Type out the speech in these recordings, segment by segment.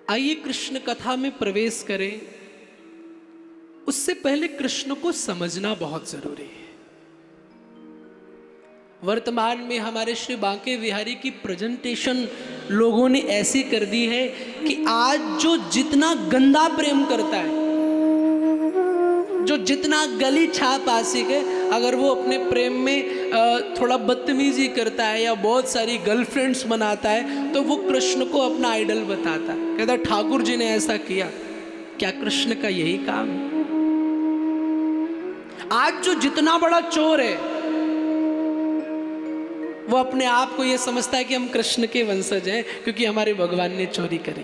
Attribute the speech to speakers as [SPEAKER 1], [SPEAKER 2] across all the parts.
[SPEAKER 1] आइए कृष्ण कथा में प्रवेश करें। उससे पहले कृष्ण को समझना बहुत जरूरी है। वर्तमान में हमारे श्री बांके बिहारी की प्रेजेंटेशन लोगों ने ऐसी कर दी है कि आज जो जितना गंदा प्रेम करता है, जो जितना गली छाप आशिक है, अगर वो अपने प्रेम में थोड़ा बदतमीजी करता है या बहुत सारी गर्लफ्रेंड्स बनाता है तो वो कृष्ण को अपना आइडल बताता है, कहता है ठाकुर जी ने ऐसा किया। क्या कृष्ण का यही काम है? आज जो जितना बड़ा चोर है वो अपने आप को ये समझता है कि हम कृष्ण के वंशज हैं क्योंकि हमारे भगवान ने चोरी करी।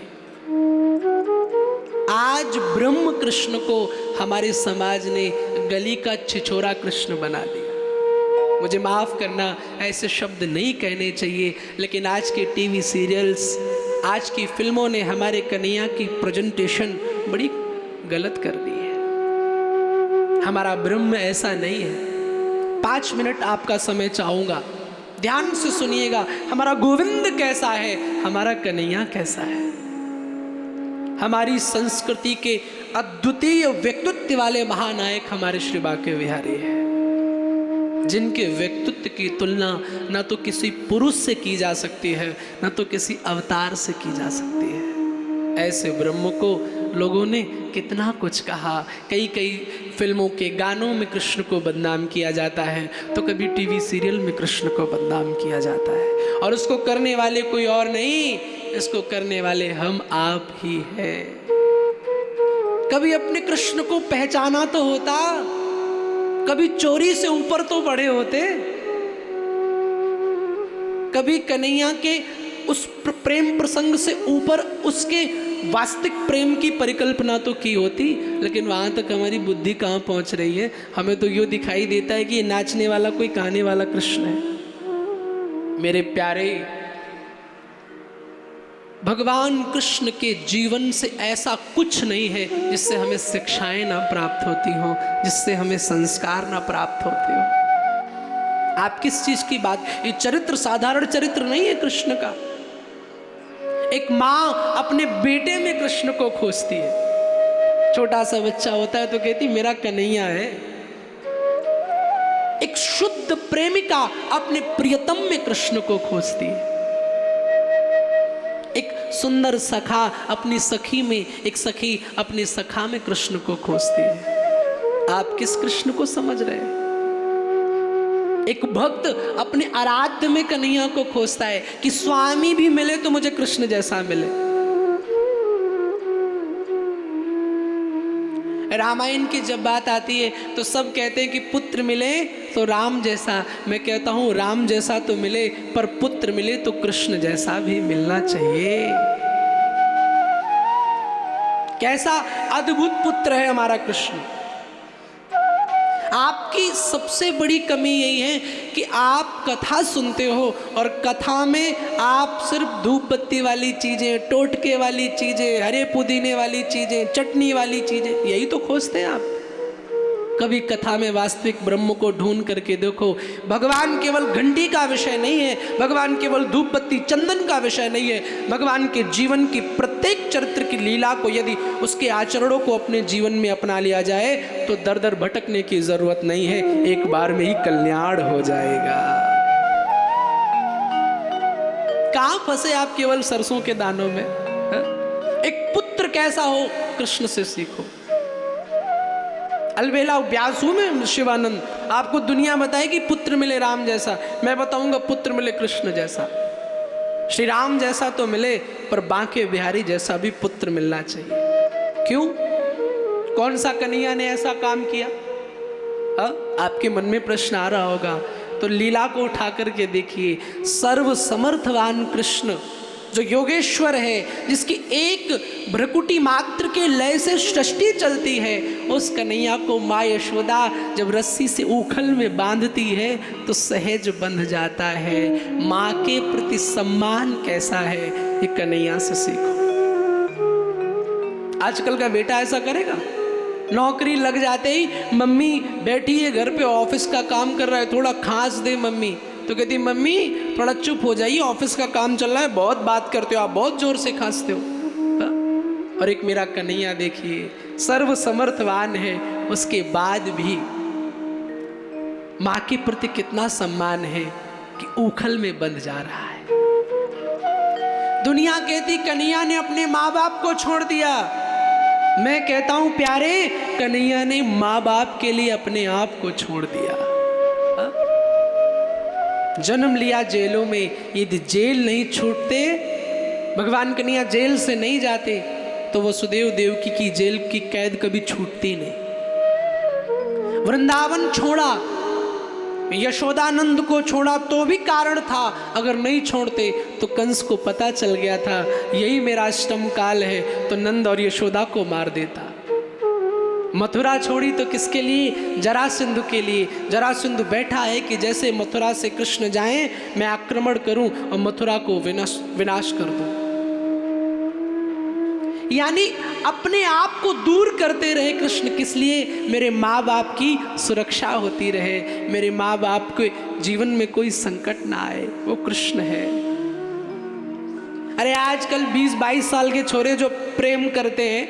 [SPEAKER 1] आज ब्रह्म कृष्ण को हमारे समाज ने गली का छिछोरा कृष्ण बना दिया। मुझे माफ करना, ऐसे शब्द नहीं कहने चाहिए, लेकिन आज के टीवी सीरियल्स, आज की फिल्मों ने हमारे कन्हैया की प्रेजेंटेशन बड़ी गलत कर दी है। हमारा ब्रह्म ऐसा नहीं है। 5 मिनट आपका समय चाहूंगा, ध्यान से सुनिएगा। हमारा गोविंद कैसा है, हमारा कन्हैया कैसा है। हमारी संस्कृति के अद्वितीय व्यक्तित्व वाले महानायक हमारे श्री बांके बिहारी हैं, जिनके व्यक्तित्व की तुलना न तो किसी पुरुष से की जा सकती है, न तो किसी अवतार से की जा सकती है। ऐसे ब्रह्म को लोगों ने कितना कुछ कहा। कई फिल्मों के गानों में कृष्ण को बदनाम किया जाता है, तो कभी टीवी सीरियल में कृष्ण को बदनाम किया जाता है, और उसको करने वाले कोई और नहीं, इसको करने वाले हम आप ही हैं। कभी अपने कृष्ण को पहचाना तो होता, कभी चोरी से ऊपर तो बढ़े होते, कभी कन्हैया के उस प्रेम प्रसंग से ऊपर उसके वास्तविक प्रेम की परिकल्पना तो की होती। लेकिन वहां तक हमारी बुद्धि कहाँ पहुंच रही है? हमें तो यो दिखाई देता है कि ये नाचने वाला कोई गाने वाला कृष्ण है। मेरे प्यारे, भगवान कृष्ण के जीवन से ऐसा कुछ नहीं है जिससे हमें शिक्षाएं ना प्राप्त होती हो, जिससे हमें संस्कार ना प्राप्त होते हो। आप किस चीज की बात? ये चरित्र साधारण चरित्र नहीं है कृष्ण का। एक माँ अपने बेटे में कृष्ण को खोजती है। छोटा सा बच्चा होता है तो कहती मेरा कन्हैया है। एक शुद्ध प्रेमिका अपने प्रियतम में कृष्ण को खोजती है। एक सुंदर सखा अपनी सखी में, एक सखी अपने सखा में कृष्ण को खोजती है। आप किस कृष्ण को समझ रहे हैं? एक भक्त अपने आराध्य में कन्हैया को खोजता है कि स्वामी भी मिले तो मुझे कृष्ण जैसा मिले। रामायण की जब बात आती है तो सब कहते हैं कि पुत्र मिले तो राम जैसा। मैं कहता हूं राम जैसा तो मिले, पर पुत्र मिले तो कृष्ण जैसा भी मिलना चाहिए। कैसा अद्भुत पुत्र है हमारा कृष्ण। आपकी सबसे बड़ी कमी यही है कि आप कथा सुनते हो और कथा में आप सिर्फ धूप बत्ती वाली चीजें, टोटके वाली चीजें, हरे पुदीने वाली चीजें, चटनी वाली चीजें, यही तो खोजते हैं आप। कभी कथा में वास्तविक ब्रह्म को ढूंढ करके देखो। भगवान केवल घंटी का विषय नहीं है, भगवान केवल धूप बत्ती चंदन का विषय नहीं है। भगवान के जीवन की प्रत्येक चरित्र की लीला को, यदि उसके आचरणों को अपने जीवन में अपना लिया जाए तो दर दर भटकने की जरूरत नहीं है, एक बार में ही कल्याण हो जाएगा। कहां फंसे आप केवल सरसों के दानों में? एक पुत्र कैसा हो कृष्ण से सीखो। अलबेला व्यासु में शिवानंद आपको दुनिया बताएगी पुत्र मिले राम जैसा, मैं बताऊंगा पुत्र मिले कृष्ण जैसा। श्री राम जैसा तो मिले, पर बांके बिहारी जैसा भी पुत्र मिलना चाहिए। क्यों? कौन सा कन्हैया ने ऐसा काम किया? आपके मन में प्रश्न आ रहा होगा, तो लीला को उठा करके देखिए। सर्व समर्थवान कृष्ण जो योगेश्वर है, जिसकी एक भ्रकुटी मात्र के लय से सृष्टि चलती है, उस कन्हैया को माँ यशोदा जब रस्सी से उखल में बांधती है तो सहज बंध जाता है। माँ के प्रति सम्मान कैसा है, ये कन्हैया से सीखो। आजकल का बेटा ऐसा करेगा? नौकरी लग जाते ही मम्मी बैठी है घर पे, ऑफिस का काम कर रहा है, थोड़ा खांस दे मम्मी, तो कहती मम्मी थोड़ा चुप हो जाइए, ऑफिस का काम चल रहा है, बहुत बात करते हो आप, बहुत जोर से खांसते हो। और एक मेरा कन्हैया देखिए, सर्व समर्थवान है, उसके बाद भी माँ के प्रति कितना सम्मान है कि उखल में बंद जा रहा है। दुनिया कहती कन्हैया ने अपने माँ बाप को छोड़ दिया, मैं कहता हूं प्यारे, कन्हैया ने माँ बाप के लिए अपने आप को छोड़ दिया। जन्म लिया जेलों में, यदि जेल नहीं छूटते, भगवान कन्हैया जेल से नहीं जाते, तो वसुदेव देवकी की जेल की कैद कभी छूटती नहीं। वृंदावन छोड़ा, यशोदानंद को छोड़ा तो भी कारण था, अगर नहीं छोड़ते तो कंस को पता चल गया था यही मेरा अष्टम काल है, तो नंद और यशोदा को मार देता। मथुरा छोड़ी तो किसके लिए? जरासंध के लिए। जरासंध बैठा है कि जैसे मथुरा से कृष्ण जाएं, मैं आक्रमण करूं और मथुरा को विनाश कर दूं। यानी अपने आप को दूर करते रहे कृष्ण, किस लिए? मेरे माँ बाप की सुरक्षा होती रहे, मेरे माँ बाप के जीवन में कोई संकट ना आए, वो कृष्ण है। अरे आजकल 20-22 साल के छोरे जो प्रेम करते हैं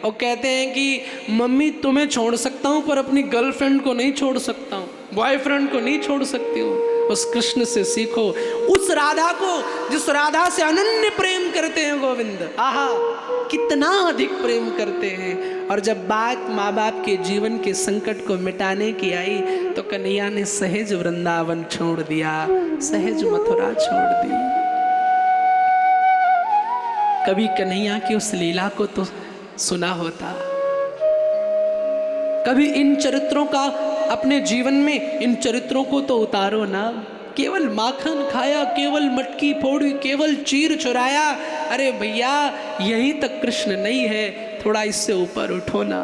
[SPEAKER 1] और कहते हैं कि मम्मी तुम्हें छोड़ सकता हूँ पर अपनी गर्लफ्रेंड को नहीं छोड़ सकता हूँ, बॉयफ्रेंड को नहीं छोड़ सकती हूँ। उस कृष्ण से सीखो, उस राधा को जिस राधा से अनन्य प्रेम करते हैं गोविंद, आहा कितना अधिक प्रेम करते हैं। और जब बात माँ बाप के जीवन के संकट को मिटाने की आई तो कन्हैया ने सहज वृंदावन छोड़ दिया, सहज मथुरा छोड़ दी। कभी कन्हैया की उस लीला को तो सुना होता, कभी इन चरित्रों का अपने जीवन में, इन चरित्रों को तो उतारो ना। केवल माखन खाया, केवल मटकी फोड़ी, केवल चीर चुराया, अरे भैया यहीं तक कृष्ण नहीं है, थोड़ा इससे ऊपर उठो ना।